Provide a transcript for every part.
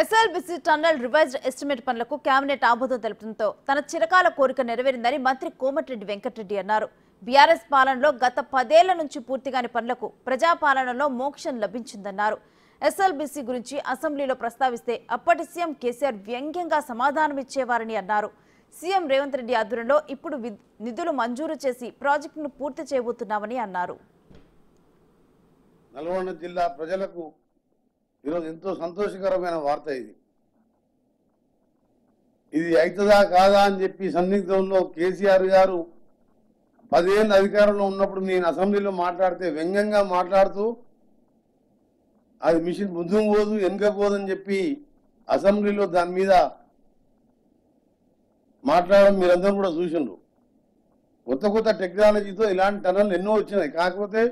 SLBC tunnel revised estimate పనులకు cabinet ఆమోదం తెలపడంతో తన చిరకాల కోరిక నెరవేరిందని మంత్రి కోమటిరెడ్డి వెంకటరెడ్డి అన్నారు. బీఆర్ఎస్ పాలనలో గత 10 ఏళ్ల నుంచి పూర్తిగాని పనులకు ప్రజాపాలనలో మోక్షం లభించిందన్నారు. ఎస్ఎల్బీసీ గురించి అసెంబ్లీలో ప్రస్తావిస్తే అప్పటి సీఎం కేసీఆర్ వ్యంగ్యంగా సమాధానమిచ్చేవారని అన్నారు. సీఎం రేవంత్ రెడ్డి ఆధ్వర్యంలో ఇప్పుడు నిధులు మంజూరు చేసి ప్రాజెక్టును పూర్తి చేయబోతున్నామని అన్నారు. నల్గొండ జిల్లా ప్రజలకు ఈరోజు ఎంతో సంతోషకరమైన వార్త. ఇది అవుతుందా కాదా అని చెప్పి సందిగ్ధంలో కేసీఆర్ గారు 10 ఏళ్ళ అధికారంలో ఉన్నప్పుడు నేను అసెంబ్లీలో మాట్లాడితే వ్యంగ్యంగా మాట్లాడుతూ అది మిషన్ ముందుకు పోదు వెనుక పోదని చెప్పి అసెంబ్లీలో దాని మీద మాట్లాడడం మీరందరూ కూడా చూసిండ్రు. కొత్త కొత్త టెక్నాలజీతో ఇలాంటి టనల్ ఎన్నో వచ్చినాయి. కాకపోతే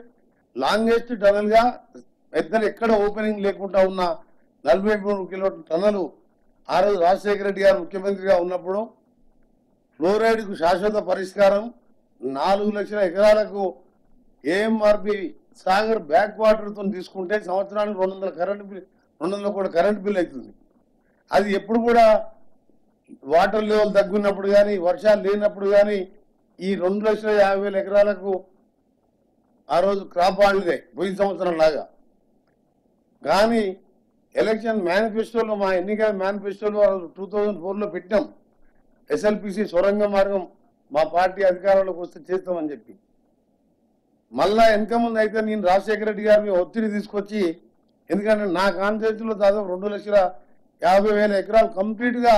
లాంగెస్ట్ టనల్గా పెద్దలు ఎక్కడ ఓపెనింగ్ లేకుండా ఉన్న 43 కిలోమీటర్ల టనలు ఆ రోజు రాజశేఖర రెడ్డి గారు ముఖ్యమంత్రిగా ఉన్నప్పుడు ఫ్లోరైడ్కు శాశ్వత పరిష్కారం 4 లక్షల ఎకరాలకు ఏఎంఆర్పి సాగర్ బ్యాక్ వాటర్తో తీసుకుంటే సంవత్సరానికి 200 కోట్ల కరెంట్ బిల్ అవుతుంది. అది ఎప్పుడు కూడా వాటర్ లెవెల్ తగ్గున్నప్పుడు కానీ వర్షాలు లేనప్పుడు కానీ ఈ 2,50,000 ఎకరాలకు ఆ రోజు క్రాప్ హాలిడే పోయిన సంవత్సరం లాగా. కానీ ఎలక్షన్ మేనిఫెస్టోలో మా ఎన్నికల మేనిఫెస్టోలో 2004లో పెట్టాం ఎస్ఎల్పిసి సొరంగ మార్గం మా పార్టీ అధికారంలోకి వస్తే చేస్తామని చెప్పి. మళ్ళా వెనక ముందు అయితే నేను రాజశేఖర రెడ్డి గారిని ఒత్తిడి తీసుకొచ్చి, ఎందుకంటే నా కాన్స్టిట్యూన్సీలో దాదాపు 2,50,000 ఎకరాలు కంప్లీట్గా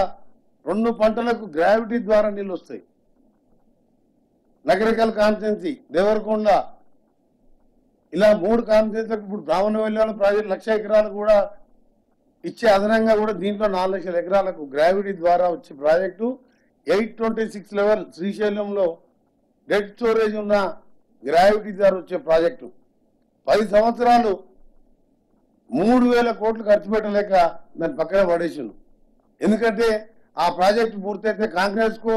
2 పంటలకు గ్రావిటీ ద్వారా నీళ్ళు వస్తాయి. నగరికల్ కాన్స్టిట్యూన్సీ, దేవరకొండ, ఇలా 3 కాన్స్టిట్యూన్సీలకు ఇప్పుడు బ్రాహ్మణవెల్లి ప్రాజెక్టు 1,00,000 ఎకరాలు కూడా ఇచ్చే అదనంగా కూడా దీంట్లో 4 లక్షల ఎకరాలకు గ్రావిటీ ద్వారా వచ్చే ప్రాజెక్టు 826 లెవెల్ శ్రీశైలంలో డెడ్ స్టోరేజ్ ఉన్న గ్రావిటీ ద్వారా వచ్చే ప్రాజెక్టు 10 సంవత్సరాలు 3,000 కోట్లు ఖర్చు పెట్టలేక దాన్ని పక్కన పడేసిండు. ఎందుకంటే ఆ ప్రాజెక్టు పూర్తయితే కాంగ్రెస్కో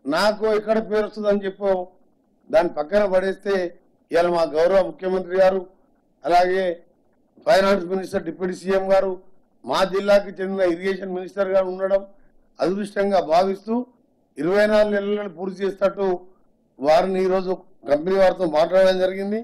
నాకో ఎక్కడ పేరు వస్తుందని చెప్పో దాన్ని పక్కన పడేస్తే ఇవాళ మా గౌరవ ముఖ్యమంత్రి గారు, అలాగే ఫైనాన్స్ మినిస్టర్, డిప్యూటీ సీఎం గారు, మా జిల్లాకి చెందిన ఇరిగేషన్ మినిస్టర్ గారు ఉండడం అదృష్టంగా భావిస్తూ 24 నెలలను పూర్తి చేసేటట్టు వారిని ఈరోజు కంపెనీ వారితో మాట్లాడడం జరిగింది.